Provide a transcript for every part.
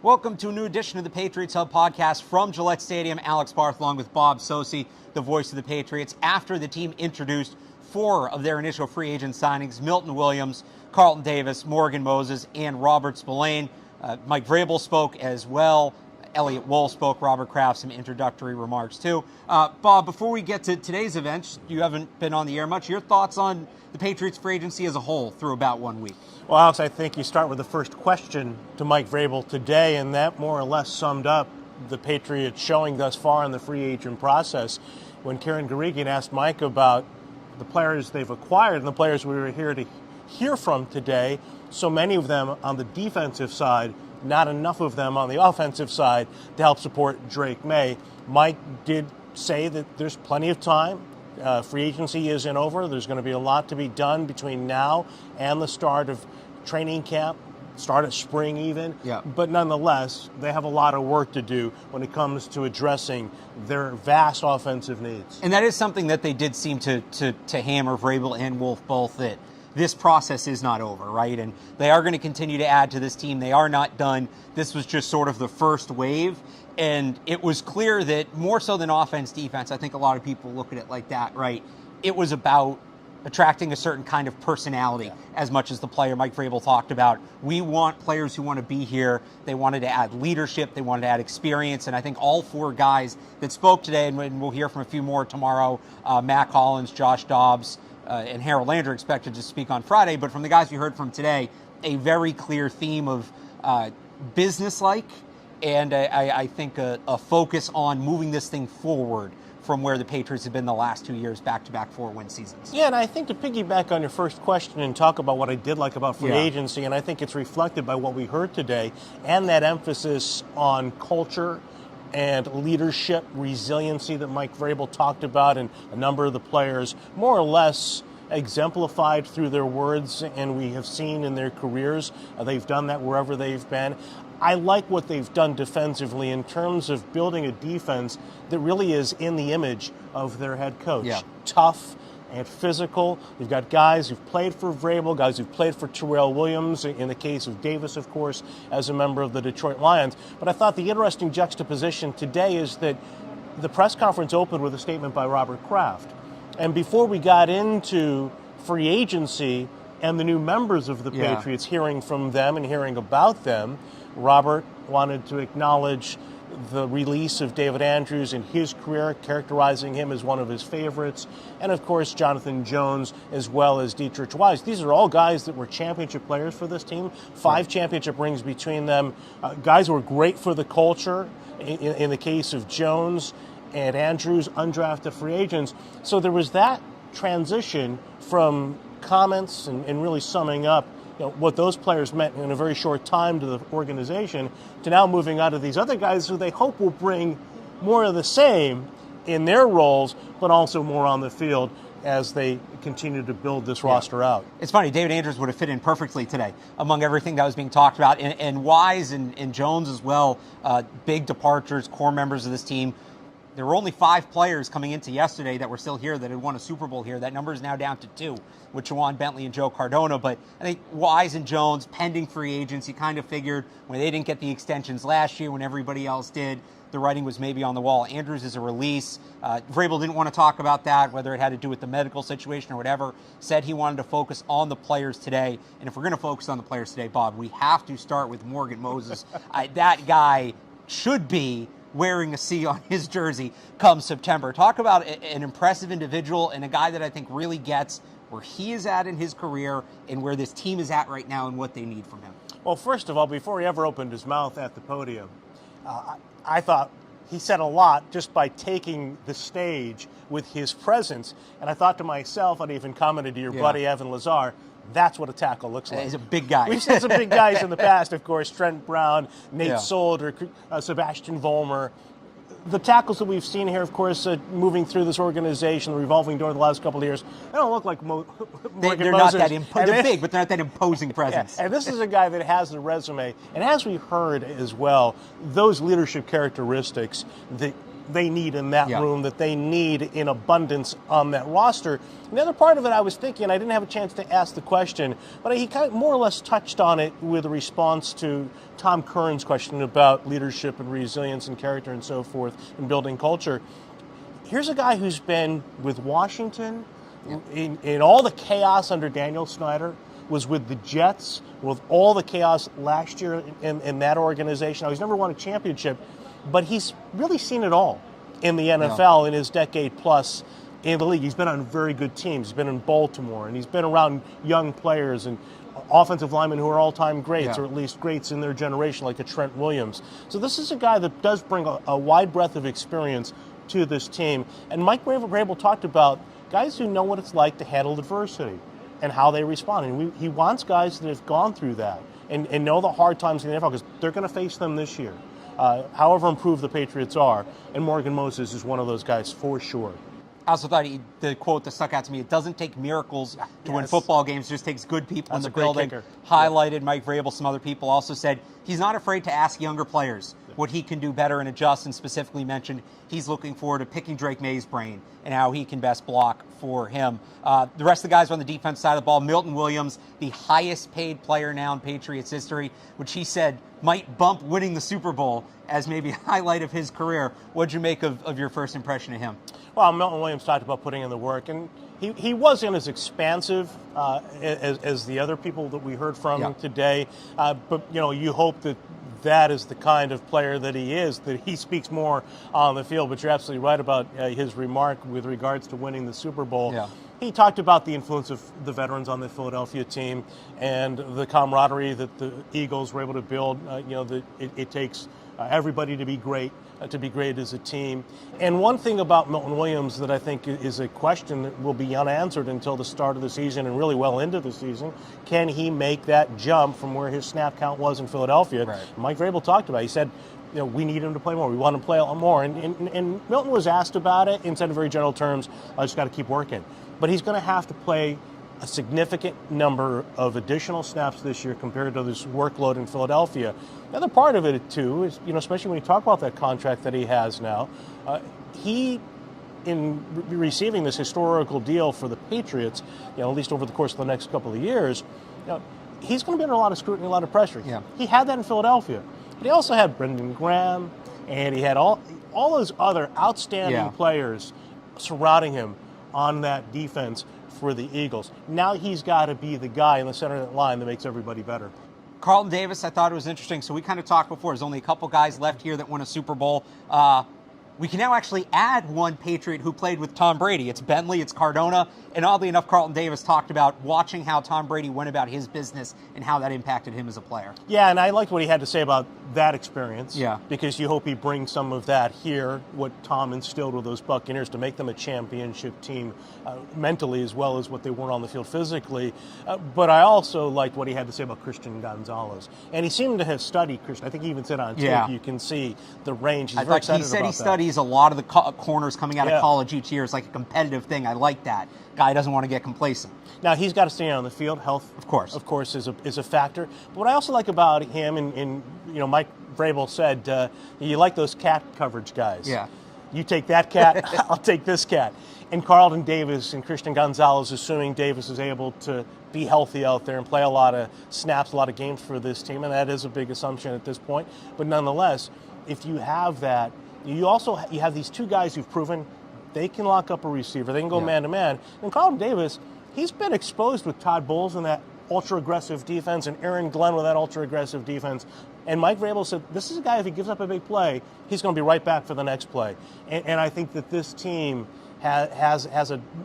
Welcome to a new edition of the Patriots Hub podcast from Gillette Stadium. Alex Barth along with Bob Socci, the voice of the Patriots, after the team introduced 4 of their initial free agent signings: Milton Williams, Carlton Davis, Morgan Moses, and Robert Spillane. Mike Vrabel spoke as well. Elliott Wohl spoke. Robert Kraft, some introductory remarks too. Bob, before we get to today's event, you haven't been on the air much. Your thoughts on the Patriots free agency as a whole through about 1 week? Well, Alex, I think you start with the first question to Mike Vrabel today, and that more or less summed up the Patriots showing thus far in the free agent process. When Karen Guregian asked Mike about the players they've acquired and the players we were here to hear from today, so many of them on the defensive side, not enough of them on the offensive side to help support Drake May. Mike did say that there's plenty of time. Free agency isn't over. There's going to be a lot to be done between now and the start of training camp, start of spring even. Yeah. But nonetheless, they have a lot of work to do when it comes to addressing their vast offensive needs. And that is something that they did seem to hammer, Vrabel and Wolf both, that this process is not over, right? And they are going to continue to add to this team. They are not done. This was just sort of the first wave. And it was clear that more so than offense, defense, I think a lot of people look at it like that, right? It was about attracting a certain kind of personality as much as the player Mike Vrabel talked about. We want players who want to be here. They wanted to add leadership. They wanted to add experience. And I think all 4 guys that spoke today, and we'll hear from a few more tomorrow, Matt Collins, Josh Dobbs, and Harold Landry expected to speak on Friday. But from the guys we heard from today, a very clear theme of business-like, and I think a focus on moving this thing forward from where the Patriots have been the last 2 years, back-to-back 4-win seasons. Yeah, and I think to piggyback on your first question and talk about what I did like about free agency, and I think it's reflected by what we heard today, and that emphasis on culture and leadership, resiliency that Mike Vrabel talked about, and a number of the players more or less exemplified through their words, and we have seen in their careers. They've done that wherever they've been. I like what they've done defensively in terms of building a defense that really is in the image of their head coach. Yeah. Tough and physical. You've got guys who've played for Vrabel, guys who've played for Terrell Williams, in the case of Davis, of course, as a member of the Detroit Lions. But I thought the interesting juxtaposition today is that the press conference opened with a statement by Robert Kraft. And before we got into free agency and the new members of the Patriots, hearing from them and hearing about them, Robert wanted to acknowledge the release of David Andrews in his career, characterizing him as one of his favorites, and of course Jonathan Jones as well as Dietrich Wise. These are all guys that were championship players for this team, 5 championship rings between them, guys who were great for the culture in the case of Jones and Andrews, undrafted free agents. So there was that transition from comments and really summing up what those players meant in a very short time to the organization, to now moving on to these other guys who they hope will bring more of the same in their roles, but also more on the field as they continue to build this roster out. It's funny, David Andrews would have fit in perfectly today among everything that was being talked about, and Wise and Jones as well, big departures, core members of this team. There were only 5 players coming into yesterday that were still here that had won a Super Bowl here. That number is now down to 2, with Juwan Bentley and Joe Cardona. But I think Wise and Jones, pending free agents, you kind of figured when they didn't get the extensions last year, when everybody else did, the writing was maybe on the wall. Andrews is a release. Vrabel didn't want to talk about that, whether it had to do with the medical situation or whatever. Said he wanted to focus on the players today. And if we're going to focus on the players today, Bob, we have to start with Morgan Moses. That guy should be wearing a C on his jersey come September. Talk about an impressive individual and a guy that I think really gets where he is at in his career and where this team is at right now and what they need from him. Well, first of all, before he ever opened his mouth at the podium, I thought he said a lot just by taking the stage with his presence. And I thought to myself, I'd even commented to your buddy Evan Lazar, that's what a tackle looks like. He's a big guy. We've seen some big guys in the past, of course, Trent Brown, Nate Solder, Sebastian Vollmer. The tackles that we've seen here, of course, moving through this organization, the revolving door the last couple of years, they don't look like Morgan They're Moses. Not that they're big, but they're not that imposing presence. And this is a guy that has the resume. And as we heard as well, those leadership characteristics that they need in that Yeah. room, that they need in abundance on that roster. And the other part of it I was thinking, I didn't have a chance to ask the question, but he kind of more or less touched on it with a response to Tom Curran's question about leadership and resilience and character and so forth and building culture. Here's a guy who's been with Washington in all the chaos under Daniel Snyder, was with the Jets, with all the chaos last year in that organization. Now, he's never won a championship, but he's really seen it all in the NFL in his decade plus in the league. He's been on very good teams. He's been in Baltimore, and he's been around young players and offensive linemen who are all-time greats, or at least greats in their generation, like a Trent Williams. So this is a guy that does bring a wide breadth of experience to this team. And Mike Vrabel talked about guys who know what it's like to handle adversity and how they respond. And he wants guys that have gone through that and know the hard times in the NFL, because they're going to face them this year. However improved the Patriots are, and Morgan Moses is one of those guys for sure. I also thought the quote that stuck out to me, it doesn't take miracles to win football games, it just takes good people in the building. Kicker. Highlighted Mike Vrabel. Some other people also said he's not afraid to ask younger players what he can do better and adjust, and specifically mentioned he's looking forward to picking Drake May's brain and how he can best block for him. The rest of the guys on the defense side of the ball, Milton Williams, the highest paid player now in Patriots history, which he said might bump winning the Super Bowl as maybe a highlight of his career. What'd you make of your first impression of him? Well, Milton Williams talked about putting in the work, and he wasn't as expansive as the other people that we heard from today. But, you hope that is the kind of player that he is, that he speaks more on the field. But you're absolutely right about his remark with regards to winning the Super Bowl. Yeah. He talked about the influence of the veterans on the Philadelphia team and the camaraderie that the Eagles were able to build. It takes everybody to be great as a team. And one thing about Milton Williams that I think is a question that will be unanswered until the start of the season and really well into the season, can he make that jump from where his snap count was in Philadelphia? Right. Mike Vrabel talked about it. He said, we need him to play more. We want him to play a lot more. And Milton was asked about it and said in very general terms, I just got to keep working. But he's going to have to play a significant number of additional snaps this year compared to this workload in Philadelphia. The other part of it, too, is, especially when you talk about that contract that he has now, in receiving this historical deal for the Patriots, at least over the course of the next couple of years, he's going to be under a lot of scrutiny, a lot of pressure. Yeah. He had that in Philadelphia. But he also had Brendan Graham, and he had all those other outstanding players surrounding him on that defense for the Eagles. Now he's got to be the guy in the center of that line that makes everybody better. Carlton Davis, I thought it was interesting. So we kind of talked before. There's only a couple guys left here that won a Super Bowl. We can now actually add one Patriot who played with Tom Brady. It's Bentley, it's Cardona, and oddly enough, Carlton Davis talked about watching how Tom Brady went about his business and how that impacted him as a player. Yeah, and I liked what he had to say about that experience. Yeah. Because you hope he brings some of that here, what Tom instilled with those Buccaneers to make them a championship team mentally as well as what they were on the field physically. But I also liked what he had to say about Christian Gonzalez. And he seemed to have studied Christian. I think he even said on tape, you can see the range. He's very excited about that. He said he studies a lot of the corners coming out of college each year. It's like a competitive thing. I like that. Guy doesn't want to get complacent. Now, he's got to stay on the field. Health, of course, is a factor. But what I also like about him, and Mike Vrabel said, you like those cat coverage guys. Yeah. You take that cat, I'll take this cat. And Carlton Davis and Christian Gonzalez, assuming Davis is able to be healthy out there and play a lot of snaps, a lot of games for this team, and that is a big assumption at this point. But nonetheless, if you have that, you have these two guys who've proven they can lock up a receiver. They can go man-to-man. And Carlton Davis, he's been exposed with Todd Bowles in that ultra-aggressive defense and Aaron Glenn with that ultra-aggressive defense. And Mike Vrabel said, this is a guy, if he gives up a big play, he's going to be right back for the next play. And I think that this team has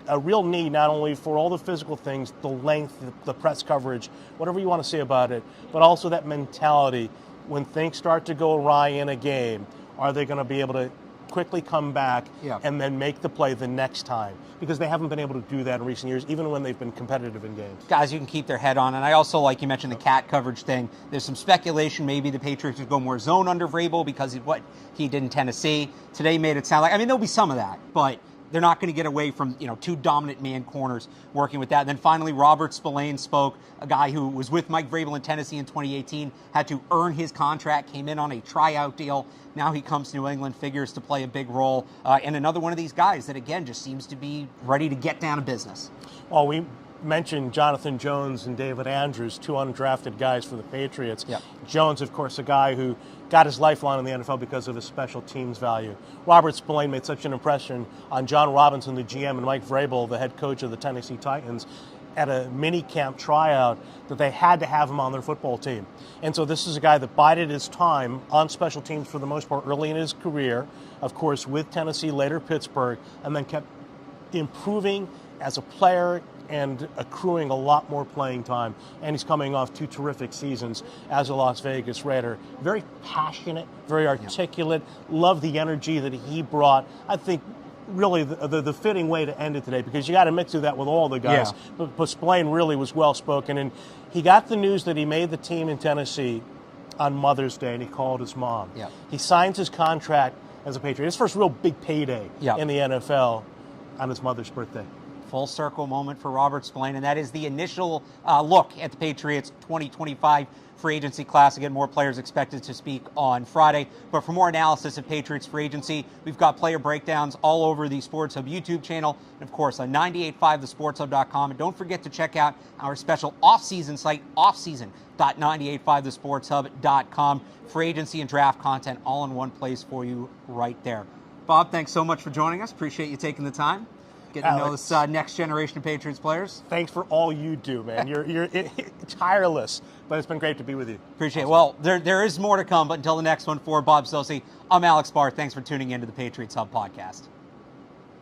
a real need not only for all the physical things, the length, the press coverage, whatever you want to say about it, but also that mentality. When things start to go awry in a game, are they going to be able to quickly come back and then make the play the next time? Because they haven't been able to do that in recent years, even when they've been competitive in games. Guys, you can keep their head on. And I also, like you mentioned, the cat coverage thing. There's some speculation maybe the Patriots would go more zone under Vrabel because of what he did in Tennessee. Today made it sound like, there'll be some of that, but they're not going to get away from, two dominant man corners working with that. And then finally, Robert Spillane spoke, a guy who was with Mike Vrabel in Tennessee in 2018, had to earn his contract, came in on a tryout deal. Now he comes to New England, figures to play a big role. And another one of these guys that, again, just seems to be ready to get down to business. Well, we mentioned Jonathan Jones and David Andrews, two undrafted guys for the Patriots. Yep. Jones, of course, a guy who got his lifeline in the NFL because of his special teams value. Robert Spillane made such an impression on John Robinson, the GM, and Mike Vrabel, the head coach of the Tennessee Titans, at a mini camp tryout that they had to have him on their football team. And so this is a guy that bided his time on special teams for the most part early in his career, of course, with Tennessee, later Pittsburgh, and then kept improving as a player and accruing a lot more playing time. And he's coming off 2 terrific seasons as a Las Vegas Raider. Very passionate, very articulate, love the energy that he brought. I think really the fitting way to end it today, because you got to mix that with all the guys. Yeah. But Spillane really was well-spoken. And he got the news that he made the team in Tennessee on Mother's Day, and he called his mom. Yeah. He signs his contract as a Patriot. His first real big payday in the NFL on his mother's birthday. Full circle moment for Robert Spillane, and that is the initial look at the Patriots 2025 free agency class. Again, more players expected to speak on Friday. But for more analysis of Patriots free agency, we've got player breakdowns all over the Sports Hub YouTube channel, and of course on 985thesportshub.com. And don't forget to check out our special off-season site, offseason.985thesportshub.com. Free agency and draft content all in one place for you right there. Bob, thanks so much for joining us. Appreciate you taking the time. Getting to know this next generation of Patriots players. Thanks for all you do, man. You're tireless, but it's been great to be with you. Appreciate it. Well, there is more to come, but until the next one, for Bob Socci, I'm Alex Barth. Thanks for tuning in to the Patriots Hub podcast.